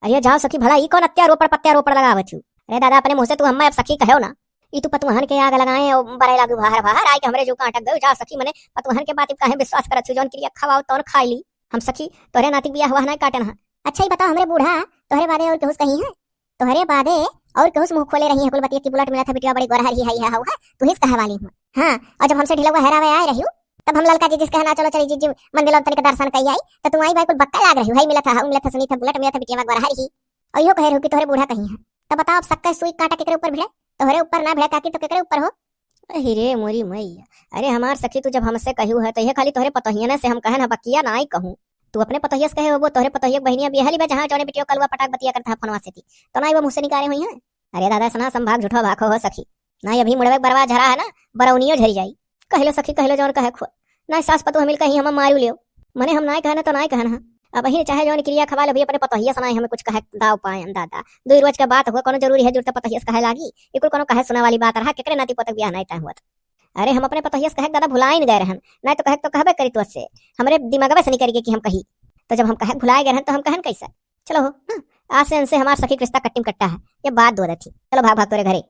अरे जाओ सखी भला ई कौन प्रत्यारोपण लगावत हूँ। अरे दादा अपने मुंह से तू हम्मा अब सखी कहो ना। ई तू पतुहन के आग लगाए और बड़े लागू बाहर बाहर आए के हमरे जो अटक गयो। जा सखी मने पतुहन के बात काहे विश्वास करत छु। जौन क्रिया खवाओ तौन खाई ली। हम सखी तोहरे नाती बिया हुआ नहीं काटन है। अच्छा ही बताओ हमरे बूढ़ा तोहरे बादे और केहुस कहीं है? तोहरे बादे और केहुस मुंह खोले रही है कुल बतिया की बुलेट मिला था बिटिया बड़ी गोरहर ही है हुआ तू हिस कहे वाली हूं। हां और जब हमसे ढिलवा हरावे आए रही तब हम ललका जी जिस कहना चलो चली जी मंदिर और तनिक दर्शन कई आई तो तुम आई भाई कुल बक्का लाग रही है मिला था सुनी था बुलेट मिला था बिटिया गोरहर ही और यो कह रही कि तोहरे बूढ़ा कहीं है। तब बताओ अब सक्का सुई काटा केकरे ऊपर भिड़े? तोहरे ऊपर ना भिड़े काकी तो केकरे ऊपर हो? अरे मोरी मैया। अरे हमार सखी तू जब हमसे कहू है तो ये खाली तोहरे पतोहिया से हम कहन बकिया ना ही कहूं। तू अपने पतोहिया से कहे वो तोहरे पतोहिया बहनिया बिहाली बा जहां जौने बिटियो कलवा पटाक बतिया करता है फोनवा से थी तो ना वो मुंह से निकाले हुई है। अरे दादा सना संभाग झूठो भाखो हो सखी ना अभी मुड़वे बरवा झरा है ना बरौनियो झरी जाई। कहलो सखी कहलो जौन कहे खो ना सास पतो हमिल कहीं हम मारू लियो मने हम ना कहना तो ना कहना। अब ही चाहे जौन क्रिया खवा लो भी अपने पतोहिया सुनाई हमें कुछ कहे दाव पाए दादा दो रोज के बात हो कोनो जरूरी है जुड़ते पतोहिया से कहे लागी ये कोनो कहे सुना वाली बात रहा केकरे नाती पोतक बियाह नहीं तय हुआ। अरे हम अपने पतोहिया से कहे दादा भुलाए नहीं गए रहन नहीं तो कहे तो कहबे करी तो से हमरे दिमागवे से नहीं करेगी कि हम कही तो जब हम कहे भुलाए गए रहन तो हम कहन कैसे। चलो हो आज से इनसे हमार सखी रिश्ता कट्टिम कट्टा है ये बात दो थी। चलो भाग भाग तोरे घरे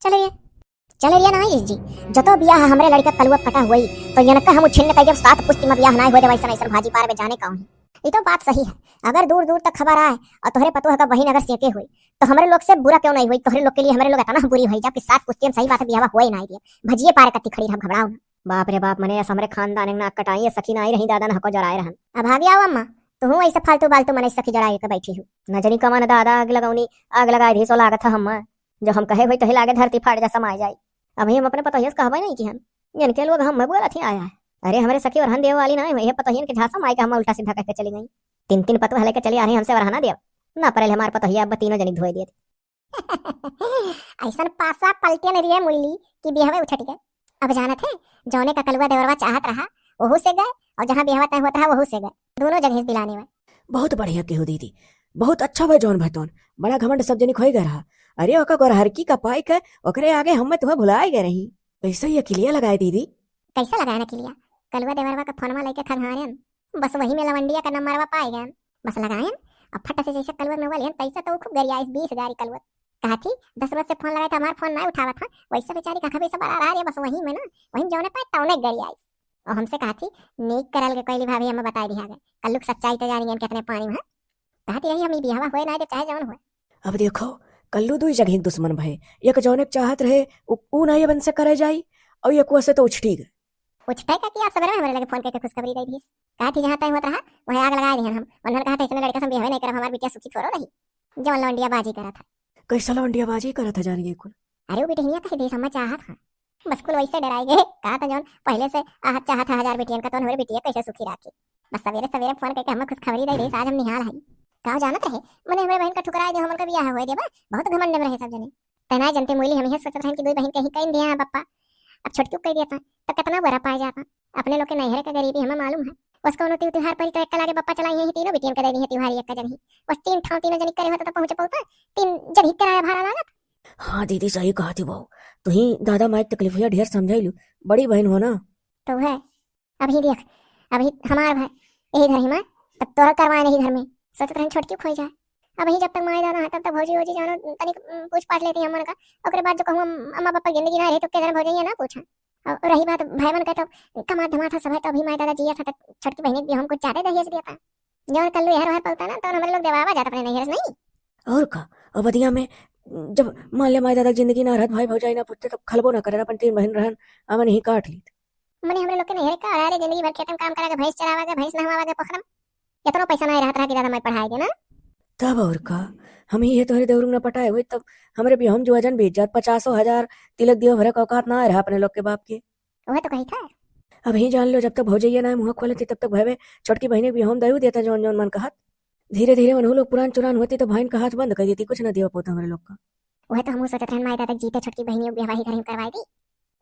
चले रिया ना जी जतो बियाह हमरे लड़का कलुआ पटा हुई तो यनका हम छिन्न कई जब सात पुस्ती में बियाह ना हो वैसा ऐसा भाजी पार में जाने का हूं। ये तो बात सही है अगर दूर दूर तक खबर आए और तोहरे पतोह का बहिन अगर सेके हुई तो हमारे लोग से बुरा क्यों नहीं हुई? तोहरे लोग के लिए हमारे लोग इतना बुरी हुई जबकि सात पुस्ती में सही बात है बियाह हुआ ही नहीं दिया भजिए पार कत्ती खड़ी हम घबराओ ना। बाप रे बाप मने हमरे खानदान ना कटाई सखी ना आई रही दादा ना को जराए रहन। अब भाभी आओ अम्मा तू ऐसे फालतू बालतू मने सखी जराए के बैठी हूं न जनी कमान दादा आग लगाउनी आग लगाए धी सो लागत हम जो हम कहे हुई तो लागे धरती फाड़ जा समाय जाए। अभी हम अपने पतोहिया से कहबे नहीं कि हम इनके लोग हम बोला थी आया है। अरे हमारे सखी और हन देव वाली ना ये पतोहियन के झांसा माई का हम उल्टा सीधा कहके चली गई। तीन तीन पतो हले के चली आ रही हमसे वरहाना देव ना परेल हमारे पतोहिया अब तीनों जनी धोए दिए ऐसा पासा पलटियन रिए मुइली कि बिहवे उछट गए। अब जानत है जौने का कलवा देवरवा चाहत रहा वहू से गए और जहां बिहवा तय होता है वहू से गए दोनों जगह दिलाने में। बहुत बढ़िया केहू दीदी बहुत अच्छा भाई जौन भतौन बड़ा घमंड सब जनी खोई गए रहा। अरे ओका गोरहरकी का पाइक है ओकरे आगे हम तुम्हें भुलाए गए रही कैसे ये किलिया लगाए दीदी? कैसा लगाया ना किलिया कलवा देवरवा का फोनवा लेके खंगायन बस वही में लवंडिया का नंबरवा पाए गए बस लगायन अब फटा से जैसे कलवा में वाले तैसा तो खूब गरिया 20,000 कलवा कहा थी 10 बजे से फोन लगाया था हमारा फोन नहीं उठावा था वैसा बेचारी का खबे सब आ रहा है बस वही में ना वही जौने पाए तौने गरिया और हमसे कहा थी नीक करल के कोई भाभी हमें बता दिया गए कल्लुक सच्चाई तो जानी कितने पानी में कहा थी रही हम बियाह होए ना चाहे जौन होए। अब देखो कल्लू दुई जगह दुश्मन भय एक जौने चाहत रहे ऊ नहीं बन से करे जाई और एक से तो उछटी गए उछटे का किया सवेरे हमारे लगे फोन करके खुशखबरी दे दी कहा थी जहां तय होता रहा वहीं आग लगा दी हम उन्होंने कहा था इसने लड़का से बियाह नहीं करा हमारी बिटिया सुखी छोड़ो रही जौन लवंडिया बाजी करा था। कैसा लवंडिया बाजी करा था जानिए कुल? अरे वो बिटिया कही थी समझ चाहत था बस कुल वैसे डराई गए कहा था जौन पहले से आहत चाहत था 1000 बिटियन का तो हमारी बिटिया कैसे सुखी राखी बस सवेरे सवेरे फोन करके हमें खुशखबरी दे दी आज हम निहाल है कहा जानत रहे मने हमारे बहन का ठुकराए दे हमन का बियाह होए देबा बहुत घमंड में रहे सब जने तना जनते मोइली हम यही सोचत रहन कि दो बहन कहीं कहीं दिया पप्पा अब छोटकी कह दिया था तो कितना बुरा पाया जाता अपने लोग के नहरे का गरीबी हमें मालूम है उसको उन्होंने त्योहार पर तो एक लागे पप्पा चलाई है तीनों बिटियन कर दी है त्योहार एक का जब ही बस तीन ठाव तीनों जनी करे होता तो पहुंच पौता तीन जब ही किराया भाड़ा लागत। हाँ दीदी सही कहा थी बहू तू ही दादा माई तकलीफ हुआ ढेर समझाइलू बड़ी बहन हो ना तो है अभी देख अभी हमार भाई यही घर ही मां तब तोरा करवाए नहीं घर में सोचत रहन छोटकी खोई जाए अब ही जब तक माए दादा है तब तक भौजी वोजी जानो तनिक पूछ पाछ लेती हमन का ओकरे बाद जो कहूं अम्मा पापा जिंदगी ना रहे तो के जन भौजी ना पूछा और रही बात भाई मन का तो कमा धमा था सब है तो अभी माए दादा जिया था छोटकी बहन भी हमको ज्यादा दहेज दिया था जौन कल्लू हर पलता ना तो हमारे लोग देवावा जाता अपने नैहर नहीं और का और बदिया में जब मान ले माए दादा जिंदगी ना रहत भाई भौजाई ना पुत्ते तो खलबो ना करे अपन तीन बहन रहन अमन ही काट ली मने हमरे लोग के नहर का अरे जिंदगी भर खेतन काम करा के भैंस चरावा के भैंस नहवावा के पोखरम इतना पैसा नहीं रहत रहा कि दादा मैं पढ़ाई देना तब और का हम ही ये तोहरे देवरुंग न पटाए हुए तब हमरे भी हम जो अजन भेज जात 50,000 तिलक दियो भरे का औकात ना रहा अपने लोग के बाप के वह तो कही था। अब ही जान लो जब तक भौजैया ना मुंह खोले थी तब तक भवे छोटकी बहने भी हम दयू देता जौन जौन मन कहत धीरे धीरे मन लोग पुरान चुरान होती तो बहन का हाथ बंद कर देती कुछ न दिया पोता हमारे लोग का। वह तो हम सोचत रहन माई दादा जीते छोटकी बहनियों ब्याह घर में करवाई दी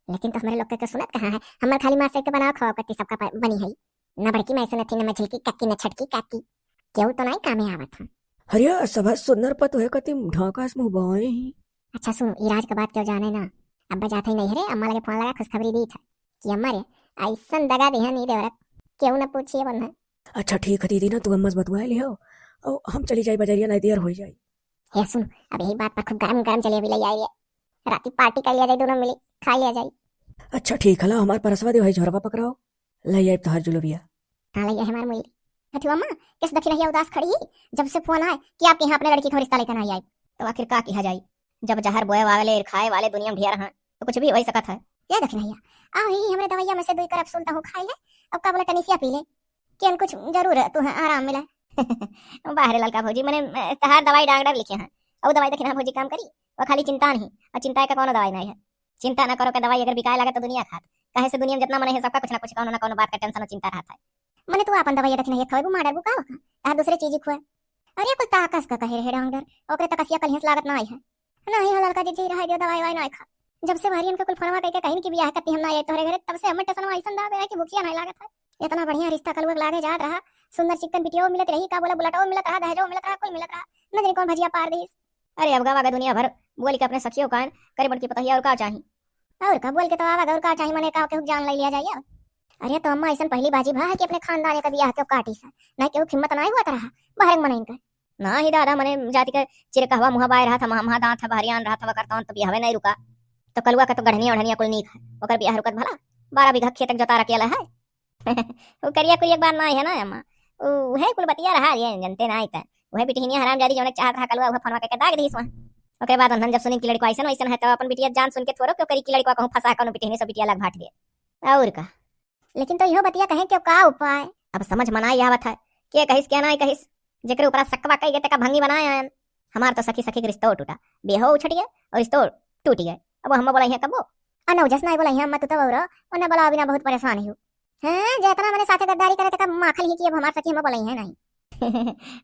लेकिन तो हमारे लोग के सुनत कहां है हमर खाली मां से के बनाओ खवा करती सबका बनी है न बड़की मैं सुनत थी न मझिलकी कक्की न छटकी काकी केहू तो नहीं कामे आवत है। हरिया सभा सुंदर पत है कति ढाकास मुंह बाए ही। अच्छा सुन इराज के बात क्यों जाने ना अब्बा जाते ही नहीं रे अम्मा लगे फोन लगा खुशखबरी दी था कि अम्मा रे ऐसन दगा दी है नहीं देवरत केहू न पूछिए बन। अच्छा ठीक है दीदी ना तू अम्मा से बतवा लियो ओ हम चली जाई बजरिया, नहीं देर हो जाई। हे सुन, अब यही बात पर खूब गरम गरम जलेबी ले आई है, राती पार्टी कर लिया जाए, दोनों मिली खा लिया जाए। अच्छा ठीक है, ला हमार परसवा दे भाई झोरवा पकड़ाओ, ले आई तोहर जुलबिया। हाँ लैया हमार मुली। कथी अम्मा, किस दखी रहिया उदास खड़ी ही, जब से फोन आए कि आपके यहाँ अपने लड़की का रिश्ता लेकर नहीं आई, तो आखिर का किया जाए? जब जहर बोए वाले खाए वाले दुनिया में ढेर हैं, तो कुछ भी हो ही सकत है। क्या दखी रहिया आ ही हमरे दवाइया में से दुई करप सुनता हूँ खाई ले, अब का बोले टनिसिया पी ले, कि कुछ जरूर है तुम्हें आराम मिला। बाहर ललका भौजी मैंने तहार दवाई डॉक्टर लिखे हैं, और दवाई देखी ना भौजी काम करी, वो खाली चिंता नहीं, और चिंता का कोनो दवाई नहीं है। चिंता ना करो कि दवाई अगर बिकाए लगे तो दुनिया खात, कहे से दुनिया में जितना मने है सबका कुछ ना कुछ कोनो ना कोनो बात का टेंशन और चिंता रहता है। मने तू अपन दवाई देखी नहीं खवे माडर बुका आ दूसरे चीज खुए, अरे कुछ ताकस का कहे रहे डॉक्टर ओकरे तकसिया कल हिस लागत ना आई है, नहीं हो लड़का जी रहा दे दवाई वाई ना खा। जब से भारी हमके कुल फोनवा कह के कहीं की बियाह करती हम ना आए तोरे घरे, तब से हमर टेंशन ऐसन दाबे है कि भूखिया नहीं लागत है। इतना बढ़िया रिश्ता कलुआ लागे जात रहा, सुंदर चिकन बिटियो मिलत रही, का बोला बुलाटो मिलत रहा, दहेजो मिलत रहा, कुल मिलत रहा, न जाने कौन भजिया पार दीस। अरे अब गावा दुनिया भर बोल के अपने सखियों का करे बड़ की पता और का चाहिए, और का बोल के तो आवा और का चाहिए मने का के जान ले लिया जाए। अरे तो अम्मा ऐसा पहली बाजी भा है कि अपने खानदान का बियाह क्यों काटी सा, नहीं क्यों हिम्मत नहीं हुआ रहा बाहर मने इनका ना ही दादा मने जाति का चिरकहवा मुहा बाय रहा था, महा दांत था भारियान रहा था करता हूं तो बियाह नहीं रुका, तो कलुआ का तो गढ़निया ओढ़निया कुल नीक है, ओकर बियाह रुकत भला 12 बीघा खेत जोता रखेला है। वो करिया कोई एक बार ना है ना अम्मा, वो है कुल बतिया रहा ये जनते ना आइता, वह बिटिया हरामजादी जोने चाहत रहा कलुआ वह फोनवा के दाग दीस वहां। ओकरे बाद अनहन जब सुनी की लड़का ऐसा वैसा है तो अपन बिटिया जान सुन के थोरो क्यों करी की लड़का कहूं फंसा कोनो बिटिया सब बिटिया लग भाट दे और का। लेकिन तो इहो बतिया कहे क्यों का उपाय, अब समझ मनाई आवत है के कहिस क्या नहीं कहिस, जेकरे ऊपर सकवा कई गए का भंगी बनाया। हमार तो सखी सखी के रिश्ता टूटा, बेहो उछट गया और रिश्ता टूट गया। अब हम बोला है कबो अनौ जस नहीं बोला है मत तो और उन्हें बोला बिना बहुत परेशान हूं हैं, जितना मैंने साथे गद्दारी करे तक माखल ही कि अब हमार सखी हम बोला है नहीं।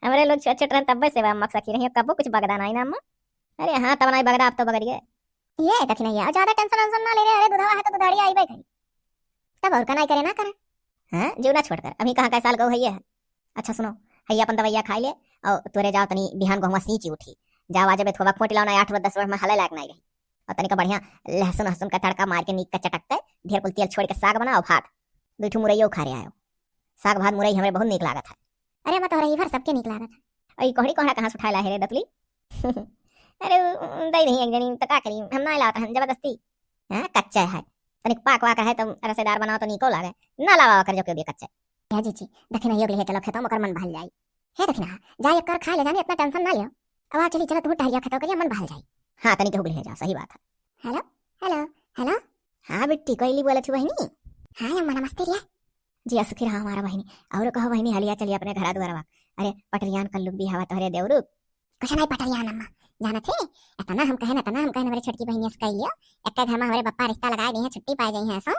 हमरे लोग छोटे छोटे तब से हम सखी रही कबो कुछ बगदा नहीं ना अम्मा। अरे हां तब नहीं बगदा, अब तो बगड़ गए ये तक नहीं है, ज्यादा टेंशन वेंशन ना ले रहे। अरे दुधावा है तो दुधाड़ी आई भाई तब और का नहीं करे ना करे हैं, जीव ना छोड़कर अभी कहां का साल गो है। अच्छा सुनो हैया अपन दवाइया खाई ले और तोरे जाओ तनी बिहान को हम सींची उठी जाओ आज थोड़ा खोट लाना 8-10 वर्ष में हले लायक नहीं रही, और तनिक बढ़िया लहसुन हसुन का तड़का मार के नीक का चटक के ढेर कुल तेल छोड़ के साग बनाओ भात दूठू मुरैयो खा रहे आयो, साग भात मुरई हमें बहुत नीक लागत है। अरे मैं तो रही भर सबके नीक लागत है, और कोहड़ी कोहड़ा कहां से उठाला है रे दतली। अरे दई नहीं एक जनी तो का करी हम ना लाता हम जबरदस्ती हैं, कच्चा है तनिक पाक वाक है तो रसेदार बनाओ तो नीको लागे ना लावा कर जो के भी कच्चा है जी दखिना योग ले चलो खेतो मकर मन बहल जाई है, दखिना जाए कर खा ले जाने इतना टेंशन ना लियो, अब आ चली चलो तुम टहरिया खेतो करिया मन बहल जाई। हां तनिक हो ले जा सही बात है। हेलो हेलो हेलो हां बिट्टी कोइली बोले थी बहनी। हां अम्मा नमस्ते रिया जी असुखी रहा हमारा बहनी, और कहो बहनी हलिया चलिए अपने घर द्वारवा। अरे पटरियान कल्लुक भी हवा तोहरे देवरु कुछ नहीं पटरियान अम्मा जाना थे इतना हम कहे हमारी छोटकी बहनी से कह लियो एक घर में हमारे पप्पा रिश्ता लगाए दी है, छुट्टी पाई गई है ऐसा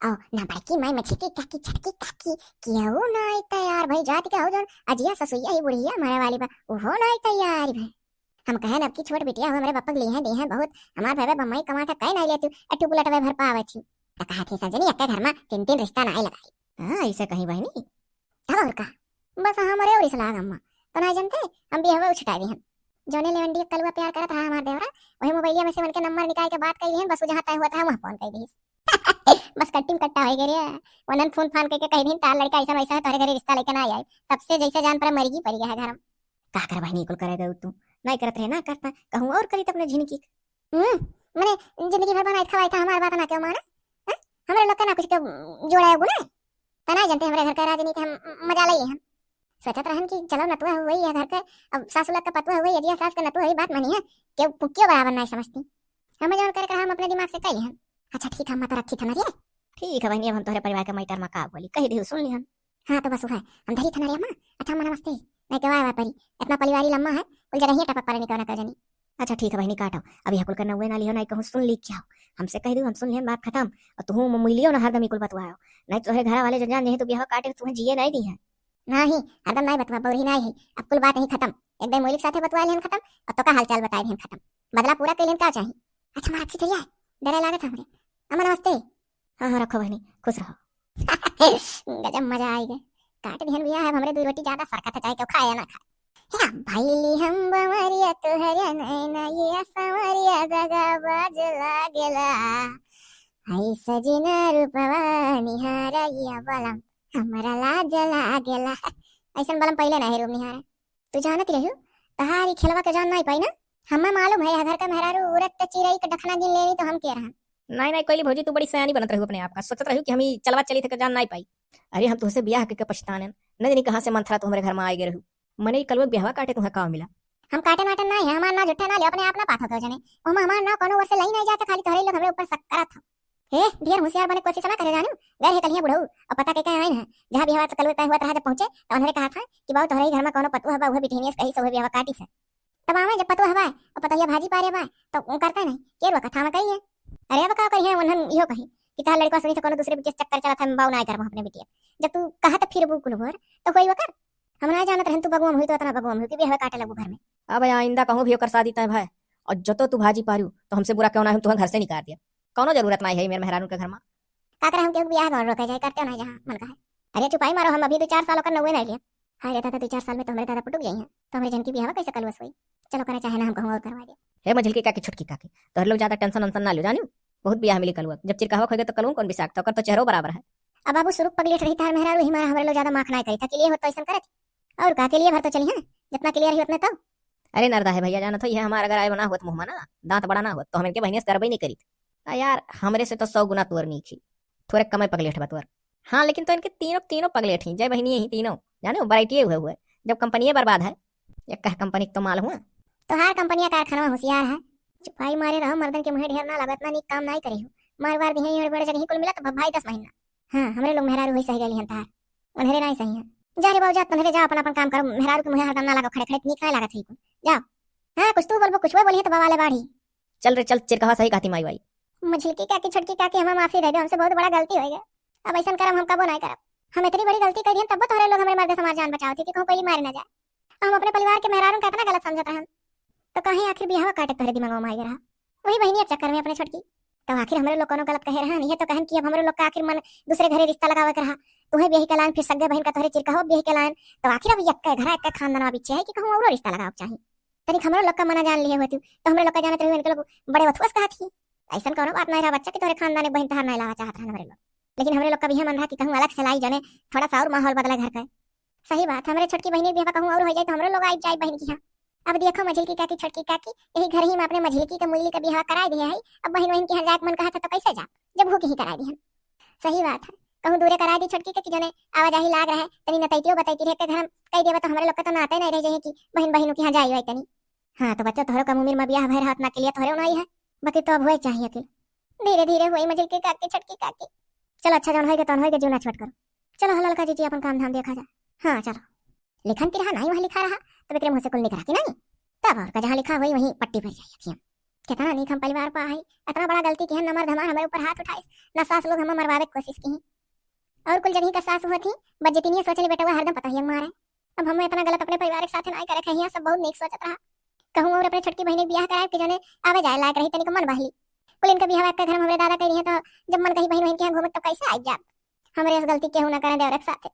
ओ ना बड़की मैं छिकी काकी छटकी काकी क्यों नहीं तैयार भाई जाति का हो जन अजिया ससुइया ही बुढ़िया हमारे वाली बा वो नहीं तैयार भाई। हम कहे अब की छोट बिटिया हमारे पप्पा लिए हैं दी हैं बहुत, हमार भाई बम्मई कमा था कहीं नहीं लेती अट्टू बुलट भर पावे थी तो कहा थी सजनी एक घर में 3 रिश्ता नहीं लगाई। हां ऐसे कहीं बहनी तब और का बस हमारे और इसला अम्मा तो नहीं जानते हम भी हवे उछटाई दी हम जोने लेवंडी कलवा प्यार करत रहा हमार देवरा वही मोबाइलिया में से मन के नंबर निकाल के बात कई हैं, बस जहां तय हुआ था वहां फोन कर दी। बस कट्टी में कट्टा हो गया वनन फोन फान करके कह दिन तार लड़का ऐसा वैसा है तोरे घरे रिश्ता लेके ना आई, तब से जैसे जान पर मर गई है घर में का कर बहनी कुल करेगा तू नहीं करत रहे ना करता कहूं और करी तो अपने झिनकी मैंने जिंदगी भर बनाई खवाई था हमार बात ना क्यों माना हमारे लोग का ना कुछ क्यों जोड़ा गुना तना जानते हमारे घर का राजनीति हम मजा ले हम सोचत रहन कि चलो नतुआ वही है घर का, अब सासू का पतुआ वही है, सास का नतुआ वही बात मानी है कि क्यों बराबर नहीं समझती हम जान करके हम अपने दिमाग से कही हैं। अच्छा ठीक है हम तो रखी था ना रे ठीक है बहनी हम तोहरे परिवार के मैटर में का बोली कही दी सुन ली हम। हां तो बस है हम धरी था ना रे अम्मा। अच्छा अम्मा नमस्ते मैं के वाय परी इतना परिवारी लम्मा है कुल जरा ही टपक पर निकलना कर जनी। अच्छा ठीक है बहनी काटो अभी हकुल करना हुए ना लियो नहीं कहूं सुन ली क्या हमसे कह दू हम सुन लियन बात खत्म और तू मिलियो ना हरदम कुल बतवाओ नहीं तो घर वाले जो जान नहीं तो बियाह काटे तुम्हें जिए नहीं दी है नहीं हरदम नहीं बतवा बौरी नहीं है अब कुल बात नहीं खत्म एक दिन मोलिक साथे बतवा लेन खत्म और तो का हालचाल बताए देन खत्म बदला पूरा कर लेन का चाहिए। अच्छा मां रखी थैया डरे लागत हमरे अम्मा नमस्ते। हां हां रखो बहनी खुश रहो गजब मजा आएगा काट दिहन बिया है हमरे 2 रोटी ज्यादा सरका था चाहे क्यों खाया ना खाए या भाईली हम बमरिया तोहरे नैना ये समरिया दगा बाज लागेला हाय सजना रूपवा निहारा या बलम हमरा लाज लागेला ऐसन बलम पहले नहीं रूप निहारा तू जानत रही तहारी खेलवा के जान नहीं पाई ना। हमें मालूम है घर का मेहरारू उरत चिरई का डखना गिन लेनी तो हम के रहा। नहीं नहीं कोई भौजी तू बड़ी सयानी बनत रही अपने आप का, सोचत रही कि हम चलवा चली थे जान नहीं पाई। अरे हम तुझसे ब्याह के पछताने न जानी कहाँ से मंथरा तू हमारे घर में आई गए रहू। मने कल ब्याह काटे तुम्हें का मिला। हम काटे माटन नहीं है, हमार ना झूठा ना ले अपने आप ना पाथो के जने ओमा हमार ना कोनो वर्ष लई नहीं जाता, खाली तोहरे लोग हमरे ऊपर शक करत हो। हे ढेर होशियार बने कोशिश ना करे जानू। गए है कलिया बुढ़ऊ और पता के आइन है जहां ब्याह कल तय हुआ रहा जब पहुंचे तो उन्होंने कहा था कि बाऊ तोहरे घर में कोनो पतुआ बा वह बिठेनियस कही सब ब्याह काटी से। तब आवे जब पतुआ हवा और पतैया भाजी पारे बा तो वो करता नहीं केर वो कथा में कही है। अरे अब का कही है उन्हन इहो कही कि तार लड़का सुनी तो कोनो दूसरे बिटिया चक्कर चला था बाऊ ना कर अपने बिटिया। जब तू कहा तो फिर वो कुलभर तो कोई वकर हम ना जानत रहन तू बगुआ हुई तो इतना बगुआ हुई कि ब्याह काटे लगू घर में। अब आइंदा कहूँ भी होकर शादी तय भाई और जो तो भाजी पारू तो हमसे बुरा क्यों ना हम तुम्हें घर से निकाल दिया। कोनो जरूरत नहीं है मेरे मेहरारू के घर में। का करे हम के ब्याह कर रोके जाए करते नहीं जहां मन का है। अरे चुपाई मारो हम अभी 2-4 सालों का नौवे नहीं लिया। हाय रहता था 2-4 साल में तो हमारे दादा पुटुक जाई हैं तो हमारे जन की ब्याह कैसे कलवस हुई। चलो करे चाहे ना हम कहूं और करवा दे। हे मझिल की काकी छुटकी काकी तो लोग ज्यादा टेंशन वंशन ना लो जानू। बहुत ब्याह मिली कलुआ जब चिरकावा खोगे तो कलूं कौन बिसाक तो कर तो चेहरो बराबर है। अब बाबू सुरुक पगलेट रही था मेहरारू ही हमारे लोग ज्यादा माख नहीं करी था के लिए हो तो ऐसा करे और का के लिए भर तो चली है जितना क्लियर ही उतना तो। अरे नरदा है भैया जाना था ये हमारा अगर आए बना हुआ मुंह ना दांत बड़ा ना हो तो हम इनके बहनिया से करबई नहीं करी थी। यार हमरे से तो 100 गुना तुअर नहीं थी थोड़े कम पगलेट बतुअर। हाँ लेकिन तो इनके तीनों तीनों पगलेट ही जय बहनी ही तीनों जाने वैरायटी हुए जब कंपनी बर्बाद है एक कह कंपनी तो माल हुआ तो हर कंपनियां कारखाना में होशियार है। चुपाई मारे रहो मर्दन के मुंह ढेर ना लागत ना नी काम नहीं करी हो मार बार दिहे और बड़े जगह कुल मिला तो भाई 10 महीना। हाँ हमरे लोग मेहरारू होई सही गली हंतार उन्हें नहीं सही है। जा रे बाबू जा तन्हरे जा अपन अपन काम करो मेहरारू के मुंह हरदम ना लागो खड़े खड़े नीक नहीं लागत है जाओ। हाँ कुछ तू बोलबो कुछ वो बोलिए तो बवाले बाढ़ी। चल रे चल चिरकहा सही कहती माई भाई। मझिलकी काकी छटकी काकी हमें माफी दे दो हमसे बहुत बड़ा गलती हो गया। अब ऐसा करम हम कबो नहीं करब। हम इतनी बड़ी गलती कर दी तब तोहरे लोग हमारे मर्द समाज जान बचाओ थी कि कहूं पहली मारे ना जाए। हम अपने परिवार के मेहरारू का इतना गलत समझते हैं तो कहीं आखिर ब्याह काटे तोहरे दिमाग में आई रहा वही बहनी अब चक्कर में अपने छटकी तो आखिर हमारे लोग कोनो गलत कहे रहा नहीं है तो कहन कि अब हमारे लोग का आखिर मन दूसरे घरे रिश्ता लगावे के रहा तुम्हें ब्याह के लान फिर सगे बहन का तोहरे चिरका हो ब्याह के लान तो आखिर अब यक्का घर एक खानदान में पीछे है कि कहूं और रिश्ता लगाव चाहिए तनिक हमारे लोग का मना जान लिए होती तो हमारे लोग का जानत रहे इनके लोग बड़े वथुअस कहा थी ऐसा कोनो बात नहीं रहा बच्चा कि तोहरे खानदान में बहन तहार नहीं लावा चाहत हमारे लोग। लेकिन हमारे लोग का भी मन रहा कि कहूं अलग से लाई जाने थोड़ा सा और माहौल बदला घर का। सही बात हमारे छोटकी बहनी ब्याह कहूं और हो जाए तो हमारे लोग आई जाए बहन की। हाँ अब देखो मझिलकी काकी छटकी काकी यही घर ही में अपने मझिलकी का मुरली का ब्याह करा दिया है। अब बहन बहन के यहाँ जाए मन कहा था तो कैसे जा जब भूख ही करा दी। सही बात है कहूं दूरे करा दी छटकी के जने आवाजाही लाग रहा है तनी नतैतियो बताई रहे घर कई देवे तो हमारे लोग तो नाते नहीं रह जाए कि बहन बहनों के यहाँ जाई हुई तनी। हाँ तो बच्चों तोहरो कम उम्र में ब्याह भर हाथ ना के लिए तोहरे नहीं है बाकी तो अब हुए चाहिए कि धीरे धीरे हुई मझिलकी काकी छटकी काकी। चलो अच्छा जौन होएगा तौन होएगा जीवना छोड़ करो। चलो हलाल का जी अपन काम धाम देखा जाए। हाँ चलो लिखन की रहा नहीं वहाँ लिखा रहा तो बेटे मुझसे कुल निकला कि नहीं तब और का जहाँ लिखा वही वहीं पट्टी भर जाएगी। कितना नहीं हम परिवार पा है इतना बड़ा गलती की है न मर्द हमारे ऊपर हाथ उठाए न सास लोग हमें मरवावे की कोशिश की और कुल जगह का सास हुआ थी बज्जती नहीं सोचले बेटा वो हरदम पता ही मारे। अब हम इतना गलत अपने परिवार के साथ नहीं करे कहीं सब बहुत नीक सोचत रहा कहूँ और अपने छोटकी बहन ब्याह कराए कि जने आवे जाए लायक रही तनिक मन बहली कुल इनका ब्याह के घर हमारे दादा कही है तो जब मन कहीं बहन बहन के यहाँ घूमे तो कैसे आई जा हमारे इस गलती केहू न करे देवर के साथ।